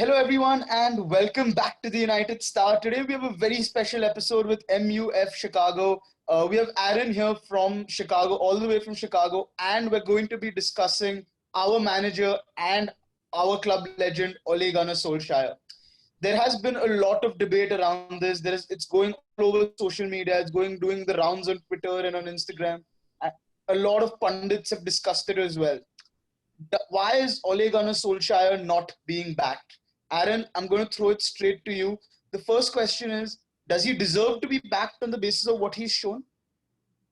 Hello, everyone, and welcome back to the United Star. Today, we have a very special episode with MUFChicago. We have Aaron here from Chicago, all the way from Chicago, and we're going to be discussing our manager and our club legend, Ole Gunnar Solskjaer. There has been a lot of debate around this. It's going all over social media. It's doing the rounds on Twitter and on Instagram. A lot of pundits have discussed it as well. Why is Ole Gunnar Solskjaer not being backed? Aaron, I'm going to throw it straight to you. The first question is, does he deserve to be backed on the basis of what he's shown?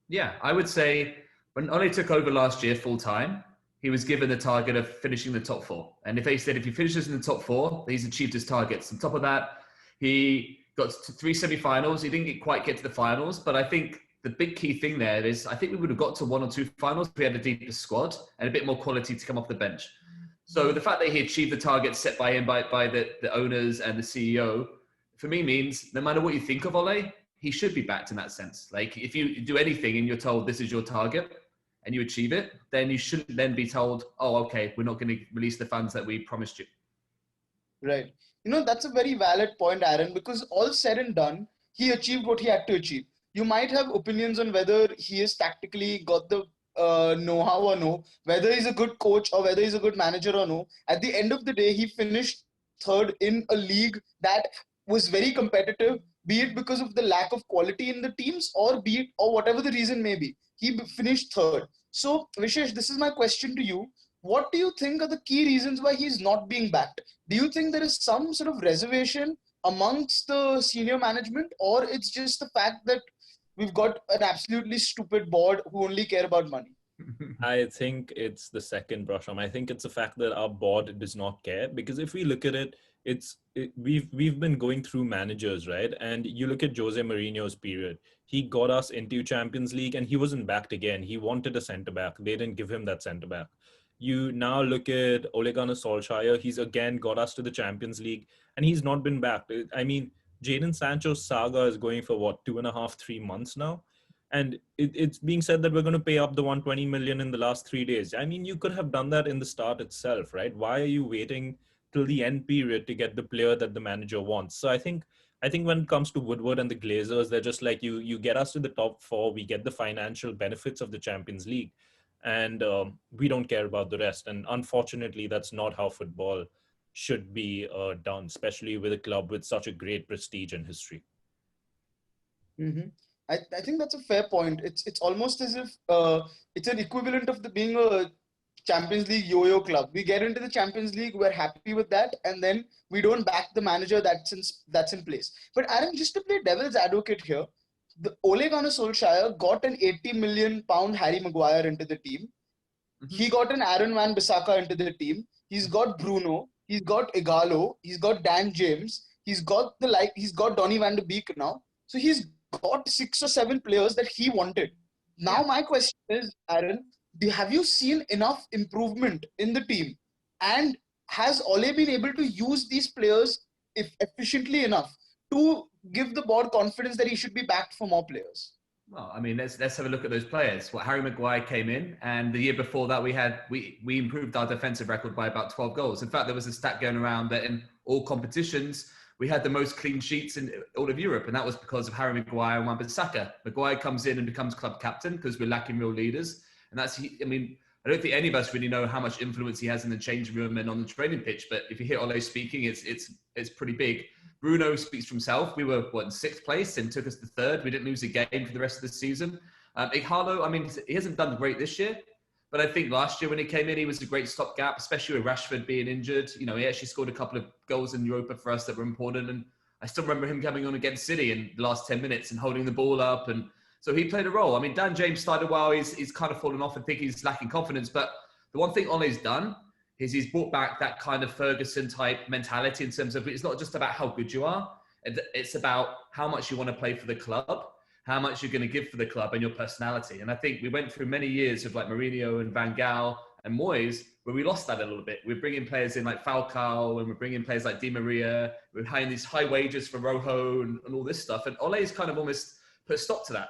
Yeah, I would say when Ole took over last year full time, he was given the target of finishing the top four. And if they said if he finishes in the top four, he's achieved his targets. On top of that, he got to three semi-finals. He didn't quite get to the finals, but I think the big key thing there is I think we would have got to one or two finals if we had a deeper squad and a bit more quality to come off the bench. So the fact that he achieved the target set by him, by the owners and the CEO, for me means no matter what you think of Ole, he should be backed in that sense. Like if you do anything and you're told this is your target and you achieve it, then you shouldn't then be told, oh, okay, we're not going to release the funds that we promised you. Right. That's a very valid point, Aaron, because all said and done, he achieved what he had to achieve. You might have opinions on whether he has tactically got the know-how or no, whether he's a good coach or whether he's a good manager or no. At the end of the day, he finished third in a league that was very competitive, be it because of the lack of quality in the teams or whatever the reason may be. He finished third. So, Vishesh, this is my question to you. What do you think are the key reasons why he's not being backed? Do you think there is some sort of reservation amongst the senior management, or it's just the fact that we've got an absolutely stupid board who only care about money? I think it's the second, Brasham. I think it's the fact that our board does not care, because if we look at it, we've been going through managers, right? And you look at Jose Mourinho's period. He got us into Champions League and he wasn't backed again. He wanted a centre back. They didn't give him that centre back. You now look at Ole Gunnar Solskjaer. He's again got us to the Champions League and he's not been backed. I mean, Jadon Sancho's saga is going for what, 2.5, 3 months now? And it's being said that we're going to pay up the 120 million in the last 3 days. I mean, you could have done that in the start itself, right? Why are you waiting till the end period to get the player that the manager wants? So I think when it comes to Woodward and the Glazers, they're just like, you get us to the top four, we get the financial benefits of the Champions League, and we don't care about the rest. And unfortunately, that's not how football should be done, especially with a club with such a great prestige and history. Mm-hmm. I think that's a fair point. It's almost as if it's an equivalent of being a Champions League yo-yo club. We get into the Champions League, we're happy with that, and then we don't back the manager that's in place. But Aaron, just to play devil's advocate here, the Ole Gunnar Solskjaer got an 80 million pound Harry Maguire into the team. Mm-hmm. He got an Aaron Wan-Bissaka into the team. He's got Bruno. He's got Igalo. He's got Dan James. He's got Donny van de Beek now. So he's got 6 or 7 players that he wanted. Now my question is, Aaron, have you seen enough improvement in the team? And has Ole been able to use these players efficiently enough to give the board confidence that he should be backed for more players? Well, I mean, let's have a look at those players. Well, Harry Maguire came in, and the year before that, we improved our defensive record by about 12 goals. In fact, there was a stat going around that in all competitions, we had the most clean sheets in all of Europe, and that was because of Harry Maguire and Wan-Bissaka. Maguire comes in and becomes club captain because we're lacking real leaders. And I don't think any of us really know how much influence he has in the changing room and on the training pitch, but if you hear Ole speaking, it's pretty big. Bruno speaks for himself. We were, in 6th place and took us to 3rd. We didn't lose a game for the rest of the season. Igalo, I mean, he hasn't done great this year, but I think last year when he came in, he was a great stopgap, especially with Rashford being injured. He actually scored a couple of goals in Europa for us that were important. And I still remember him coming on against City in the last 10 minutes and holding the ball up. And so he played a role. I mean, Dan James started well. He's kind of fallen off and think he's lacking confidence. But the one thing Ole's done is he's brought back that kind of Ferguson type mentality in terms of it's not just about how good you are. It's about how much you want to play for the club, how much you're going to give for the club and your personality. And I think we went through many years of like Mourinho and Van Gaal and Moyes where we lost that a little bit. We're bringing players in like Falcao and we're bringing players like Di Maria. We're paying these high wages for Rojo and all this stuff. And Ole's kind of almost put a stop to that.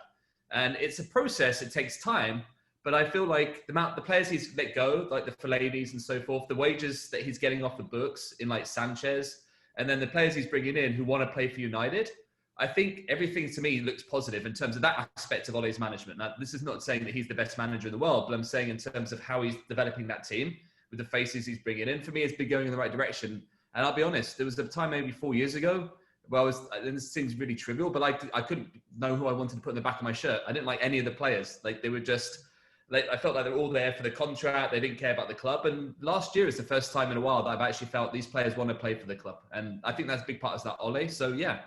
And it's a process. It takes time. But I feel like the players he's let go, like the Fellaini's and so forth, the wages that he's getting off the books in like Sanchez, and then the players he's bringing in who want to play for United, I think everything to me looks positive in terms of that aspect of Ole's management. Now, this is not saying that he's the best manager in the world, but I'm saying in terms of how he's developing that team with the faces he's bringing in, for me, it's been going in the right direction. And I'll be honest, there was a time maybe 4 years ago where and this seems really trivial, but I couldn't know who I wanted to put in the back of my shirt. I didn't like any of the players. Like they were just, like, I felt like they were all there for the contract. They didn't care about the club. And last year is the first time in a while that I've actually felt these players want to play for the club. And I think that's a big part of that Ole. So yeah,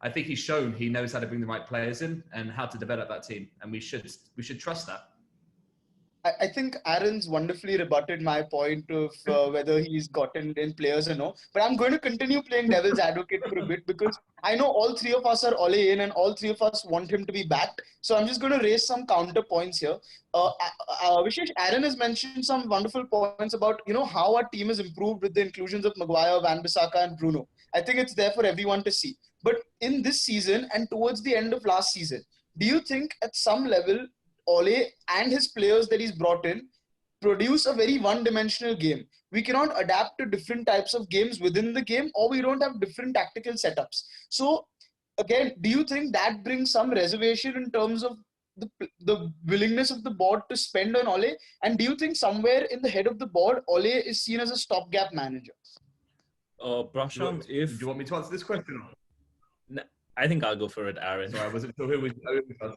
I think he's shown he knows how to bring the right players in and how to develop that team. And we should trust that. I think Aaron's wonderfully rebutted my point of whether he's gotten in players or no. But I'm going to continue playing devil's advocate for a bit because I know all three of us are Ole in and all three of us want him to be backed. So I'm just going to raise some counter points here. Vishesh, Aaron has mentioned some wonderful points about, how our team has improved with the inclusions of Maguire, Wan-Bissaka and Bruno. I think it's there for everyone to see. But in this season and towards the end of last season, do you think at some level Ole and his players that he's brought in produce a very one-dimensional game? We cannot adapt to different types of games within the game, or we don't have different tactical setups. So again, do you think that brings some reservation in terms of the willingness of the board to spend on Ole? And do you think somewhere in the head of the board, Ole is seen as a stopgap manager? Prasham, do you want me to answer this question? I think I'll go for it, Aaron. Sorry, I wasn't sure who was asking.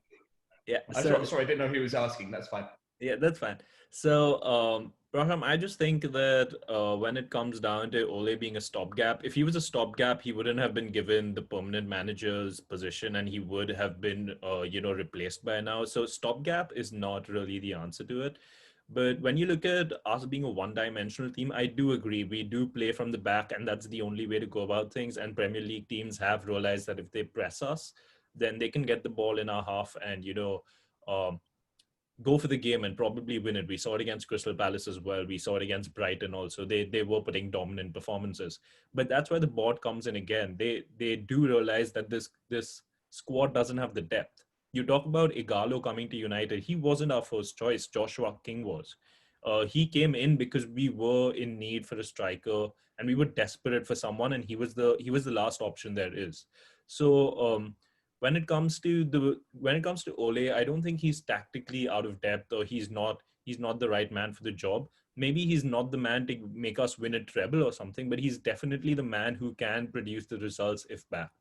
Yeah, sorry, I didn't know who was asking. That's fine. Yeah, that's fine. So, Prasham, I just think that when it comes down to Ole being a stopgap, if he was a stopgap, he wouldn't have been given the permanent manager's position and he would have been, replaced by now. So stopgap is not really the answer to it. But when you look at us being a one-dimensional team, I do agree. We do play from the back and that's the only way to go about things. And Premier League teams have realized that if they press us, then they can get the ball in our half and, go for the game and probably win it. We saw it against Crystal Palace as well. We saw it against Brighton also. They were putting dominant performances. But that's where the board comes in again. They do realize that this squad doesn't have the depth. You talk about Ighalo coming to United. He wasn't our first choice. Joshua King was. He came in because we were in need for a striker and we were desperate for someone, and he was the last option there is. So when it comes to Ole, I don't think he's tactically out of depth or he's not the right man for the job. Maybe he's not the man to make us win a treble or something, but he's definitely the man who can produce the results if backed.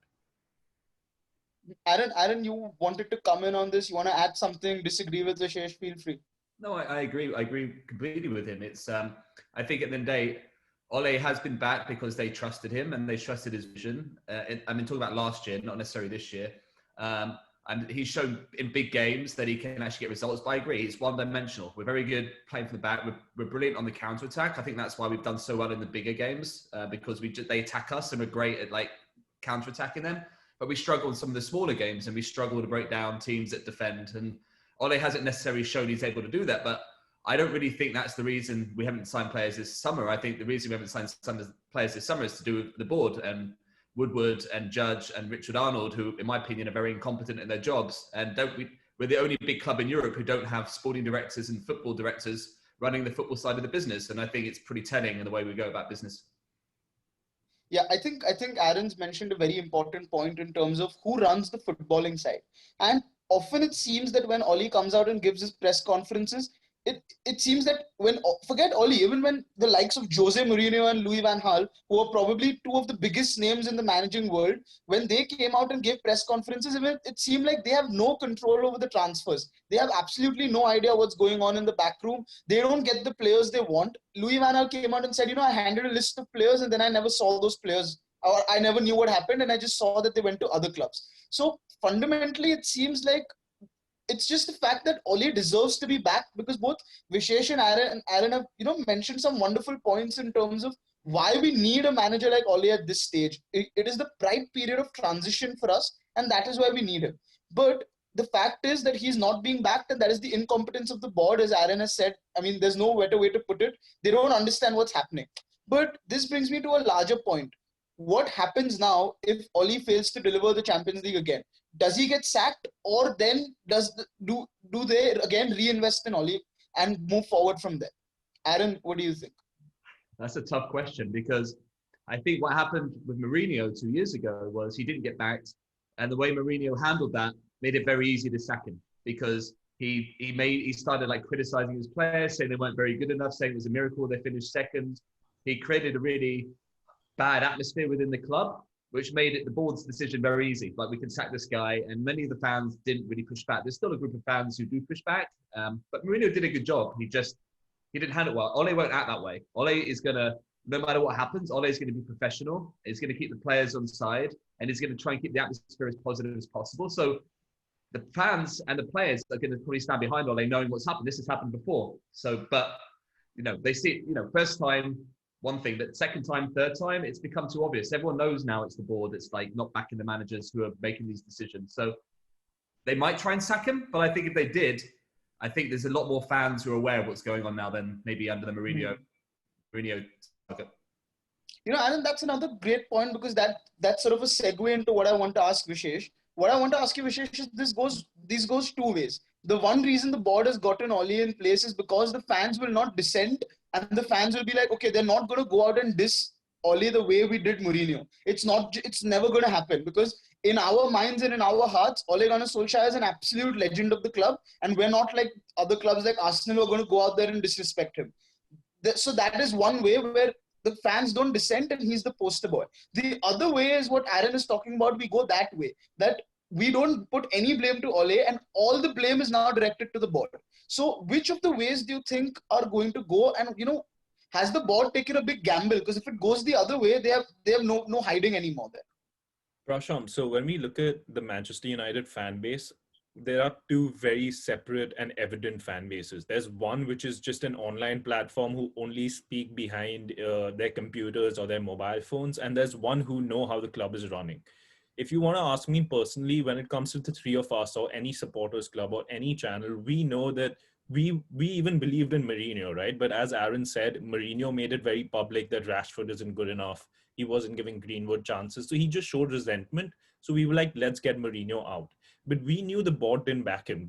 Aaron, you wanted to come in on this. You want to add something, disagree with Vishesh, feel free. No, I agree. I agree completely with him. It's I think at the end of the day, Ole has been back because they trusted him and they trusted his vision. Talking about last year, not necessarily this year. And he's shown in big games that he can actually get results. But I agree, it's one-dimensional. We're very good playing from the back. We're brilliant on the counter-attack. I think that's why we've done so well in the bigger games because they attack us and we're great at like counter-attacking them. But we struggle in some of the smaller games and we struggle to break down teams that defend. And Ole hasn't necessarily shown he's able to do that. But I don't really think that's the reason we haven't signed players this summer. I think the reason we haven't signed some players this summer is to do with the board and Woodward and Judge and Richard Arnold, who, in my opinion, are very incompetent in their jobs. And we're the only big club in Europe who don't have sporting directors and football directors running the football side of the business. And I think it's pretty telling in the way we go about business. Yeah, I think Aaron's mentioned a very important point in terms of who runs the footballing side. And often it seems that when Ole comes out and gives his press conferences, it seems that forget Ole, even when the likes of Jose Mourinho and Louis van Gaal, who are probably two of the biggest names in the managing world, when they came out and gave press conferences, it seemed like they have no control over the transfers. They have absolutely no idea what's going on in the back room. They don't get the players they want. Louis van Gaal came out and said, I handed a list of players and then I never saw those players, or I never knew what happened and I just saw that they went to other clubs. So fundamentally, it seems like it's just the fact that Ole deserves to be back, because both Vishesh and Aaron have, mentioned some wonderful points in terms of why we need a manager like Ole at this stage. It is the right period of transition for us, and that is why we need him. But the fact is that he's not being backed, and that is the incompetence of the board, as Aaron has said. I mean, there's no better way to put it. They don't understand what's happening. But this brings me to a larger point. What happens now if Ole fails to deliver the Champions League again? does he get sacked, or then do they again reinvest in Oli and move forward from there? Aaron, what do you think? That's a tough question because I think what happened with Mourinho 2 years ago was he didn't get backed, and the way Mourinho handled that made it very easy to sack him because he started like criticizing his players, saying they weren't very good enough, saying it was a miracle they finished second. He created a really bad atmosphere within the club, which made it the board's decision very easy. Like, we can sack this guy, and many of the fans didn't really push back. There's still a group of fans who do push back, but Mourinho did a good job. He didn't handle it well. Ole won't act that way. Ole is gonna, no matter what happens, Ole is going to be professional. He's going to keep the players on side, and he's going to try and keep the atmosphere as positive as possible. So the fans and the players are going to probably stand behind Ole, knowing what's happened. This has happened before. So, but they see it. First time, one thing, but second time, third time, it's become too obvious. Everyone knows now it's the board that's like not backing the managers who are making these decisions. So they might try and sack him, but I think if they did, I think there's a lot more fans who are aware of what's going on now than maybe under the Mourinho. Alan, that's another great point, because that's sort of a segue into what I want to ask Vishesh. What I want to ask you, Vishesh, is this goes two ways. The one reason the board has gotten Oli in place is because the fans will not dissent, and the fans will be like, okay, they're not going to go out and diss Oli the way we did Mourinho. It's never going to happen, because in our minds and in our hearts, Ole Gunnar Solskjaer is an absolute legend of the club, and we're not like other clubs like Arsenal who are going to go out there and disrespect him. So that is one way where the fans don't dissent and he's the poster boy. The other way is what Aaron is talking about. We go that way, that we don't put any blame to Ole, and all the blame is now directed to the board. So which of the ways do you think are going to go? And has the board taken a big gamble? Because if it goes the other way, they have no hiding anymore there. Prasham, so when we look at the Manchester United fan base, there are two very separate and evident fan bases. There's one which is just an online platform who only speak behind their computers or their mobile phones, and there's one who know how the club is running. If you want to ask me personally, when it comes to the three of us or any supporters club or any channel, we know that we even believed in Mourinho, right? But as Aaron said, Mourinho made it very public that Rashford isn't good enough. He wasn't giving Greenwood chances. So he just showed resentment. So we were like, let's get Mourinho out. But we knew the board didn't back him.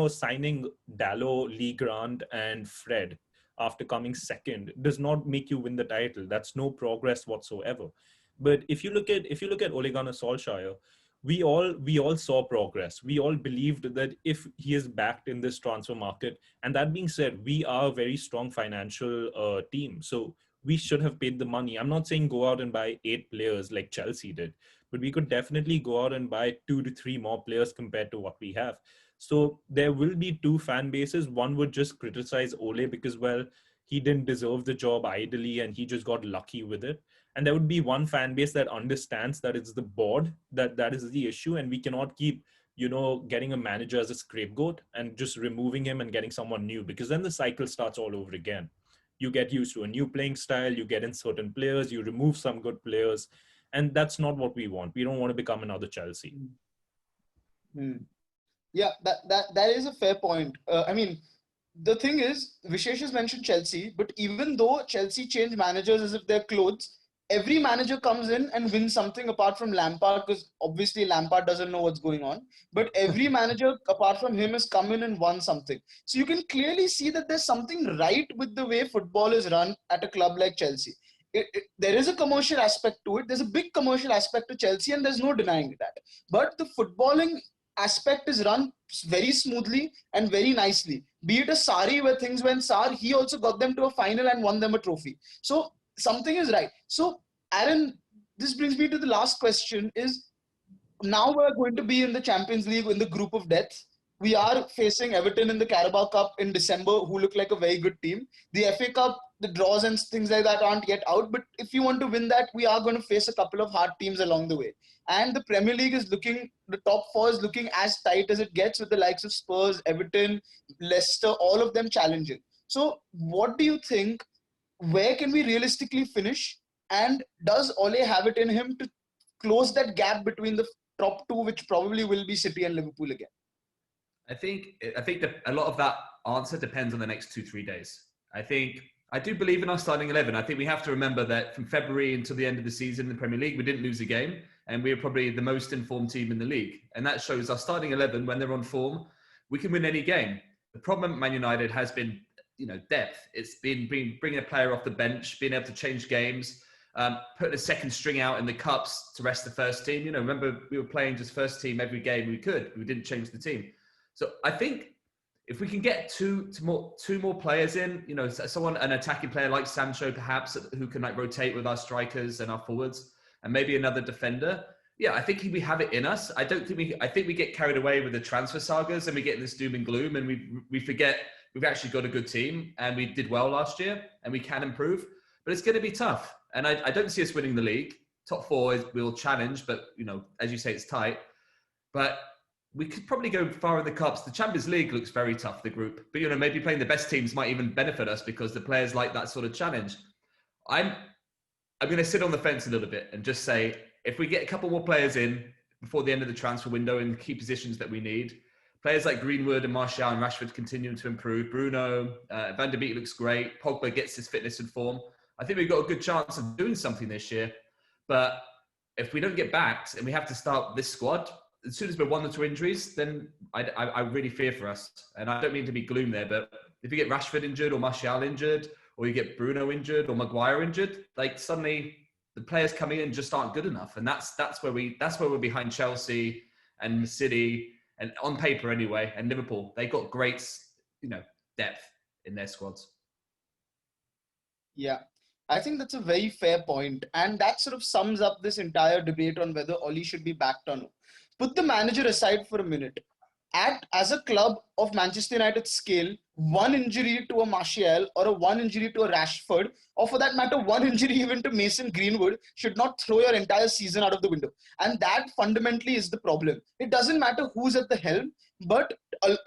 Signing Dalot, Lee Grant, and Fred after coming second does not make you win the title. That's no progress whatsoever. But if you look at Ole Gunnar Solskjaer, we all saw progress. We all believed that if he is backed in this transfer market, and that being said, we are a very strong financial team. So we should have paid the money. I'm not saying go out and buy 8 players like Chelsea did, but we could definitely go out and buy 2 to 3 more players compared to what we have. So there will be two fan bases. One would just criticize Ole because, well, he didn't deserve the job ideally and he just got lucky with it. And there would be one fan base that understands that it's the board that is the issue, and we cannot keep, getting a manager as a scapegoat and just removing him and getting someone new, because then the cycle starts all over again. You get used to a new playing style, you get in certain players, you remove some good players, and that's not what we want. We don't want to become another Chelsea. Yeah, that is a fair point. The thing is, Vishesh has mentioned Chelsea, but even though Chelsea change managers as if they're clothes, every manager comes in and wins something apart from Lampard, because obviously Lampard doesn't know what's going on. But every manager apart from him has come in and won something. So you can clearly see that there's something right with the way football is run at a club like Chelsea. There is a commercial aspect to it. There's a big commercial aspect to Chelsea, and there's no denying that. But the footballing aspect is run very smoothly and very nicely. Be it a Sarri, where things went sour, he also got them to a final and won them a trophy. So something is right. So Aaron, this brings me to the last question, is now we're going to be in the Champions League in the group of death. We are facing Everton in the Carabao Cup in December, who look like a very good team. The FA Cup, the draws and things like that aren't yet out. But if you want to win that, we are going to face a couple of hard teams along the way. And the Premier League is the top 4 is looking as tight as it gets, with the likes of Spurs, Everton, Leicester, all of them challenging. So what do you think? Where can we realistically finish? And does Ole have it in him to close that gap between the top 2, which probably will be City and Liverpool again? I think that a lot of that answer depends on the next 2-3 days. I do believe in our starting 11. I think we have to remember that from February until the end of the season in the Premier League, we didn't lose a game. and we're probably the most informed team in the league. And that shows our starting 11, when they're on form, we can win any game. The problem at Man United has been, depth. It's been bringing a player off the bench, being able to change games, putting a second string out in the cups to rest the first team. Remember, we were playing just first team every game we could. We didn't change the team. So I think if we can get two more players in, an attacking player like Sancho, perhaps, who can rotate with our strikers and our forwards, and maybe another defender. Yeah, I think we have it in us. I think we get carried away with the transfer sagas and we get this doom and gloom, and we forget we've actually got a good team and we did well last year and we can improve. But it's going to be tough, and I don't see us winning the league. Top four we'll challenge, but as you say, it's tight. But we could probably go far in the cups. The Champions League looks very tough, the group. But, maybe playing the best teams might even benefit us because the players like that sort of challenge. I'm going to sit on the fence a little bit and just say, if we get a couple more players in before the end of the transfer window in key positions that we need, players like Greenwood and Martial and Rashford continuing to improve, Bruno, Van der Beek looks great, Pogba gets his fitness and form, I think we've got a good chance of doing something this year. But if we don't get backed and we have to start this squad, as soon as we're 1 or 2 injuries, then I really fear for us. And I don't mean to be gloom there, but if you get Rashford injured or Martial injured, or you get Bruno injured or Maguire injured, suddenly the players coming in just aren't good enough. And that's where we're behind Chelsea and City, and on paper anyway, and Liverpool. They got great, depth in their squads. Yeah, I think that's a very fair point. And that sort of sums up this entire debate on whether Oli should be backed or no. Put the manager aside for a minute. As a club of Manchester United's scale, 1 injury to a Martial or 1 injury to a Rashford, or for that matter, 1 injury even to Mason Greenwood, should not throw your entire season out of the window. And that fundamentally is the problem. It doesn't matter who's at the helm, but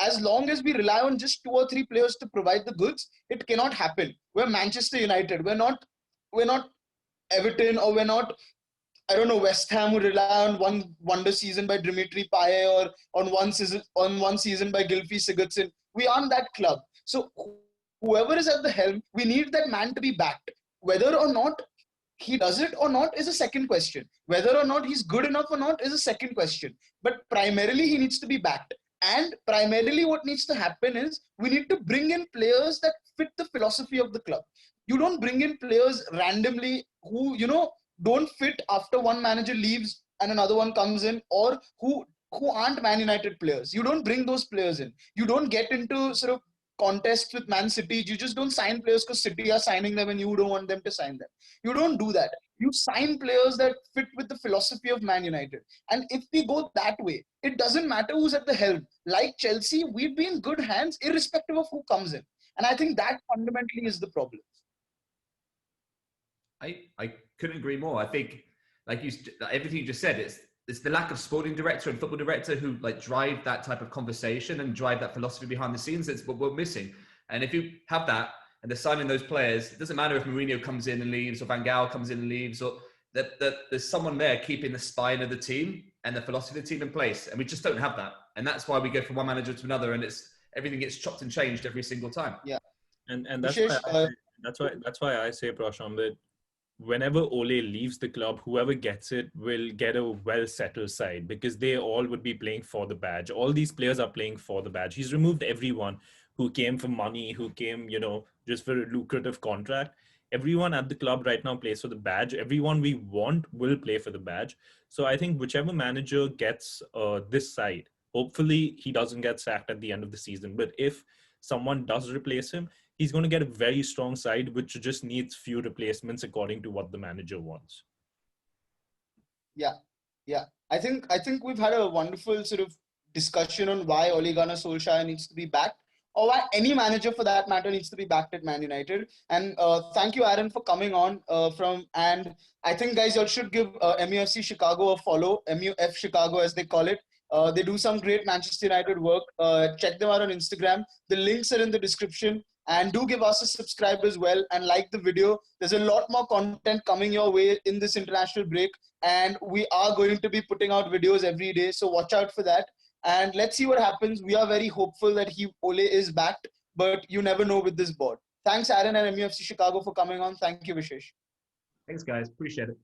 as long as we rely on just 2 or 3 players to provide the goods, it cannot happen. We're Manchester United. We're not Everton, or we're not, I don't know, West Ham, who rely on one wonder season by Dimitri Payet or on one season by Gylfi Sigurdsson. We aren't that club. So whoever is at the helm, we need that man to be backed. Whether or not he does it or not is a second question. Whether or not he's good enough or not is a second question. But primarily he needs to be backed. And primarily what needs to happen is we need to bring in players that fit the philosophy of the club. You don't bring in players randomly who, don't fit after one manager leaves and another one comes in, or who aren't Man United players. You don't bring those players in. You don't get into sort of contests with Man City. You just don't sign players because City are signing them and you don't want them to sign them. You don't do that. You sign players that fit with the philosophy of Man United. And if we go that way, it doesn't matter who's at the helm. Like Chelsea, we'd be in good hands irrespective of who comes in. And I think that fundamentally is the problem. I couldn't agree more. I think, everything you just said, it's the lack of sporting director and football director who drive that type of conversation and drive that philosophy behind the scenes. That's what we're missing. And if you have that and they're signing those players, it doesn't matter if Mourinho comes in and leaves or Van Gaal comes in and leaves, or that there's someone there keeping the spine of the team and the philosophy of the team in place. And we just don't have that. And that's why we go from one manager to another, and everything gets chopped and changed every single time. Yeah. And that's why I say, Prashant, that whenever Ole leaves the club, whoever gets it will get a well-settled side, because they all would be playing for the badge. All these players are playing for the badge. He's removed everyone who came for money, who came, just for a lucrative contract. Everyone at the club right now plays for the badge. Everyone we want will play for the badge. So I think whichever manager gets this side, hopefully he doesn't get sacked at the end of the season. But if someone does replace him, he's going to get a very strong side, which just needs few replacements according to what the manager wants. Yeah. I think we've had a wonderful sort of discussion on why Ole Gunnar Solskjaer needs to be backed, or why any manager for that matter needs to be backed at Man United. And thank you, Aaron, for coming on and I think, guys, you all should give MUFChicago a follow, MUFChicago as they call it. They do some great Manchester United work. Check them out on Instagram. The links are in the description. And do give us a subscribe as well and like the video. There's a lot more content coming your way in this international break. And we are going to be putting out videos every day. So watch out for that. And let's see what happens. We are very hopeful that Ole is backed. But you never know with this board. Thanks, Aaron and MUFChicago, for coming on. Thank you, Vishesh. Thanks, guys. Appreciate it.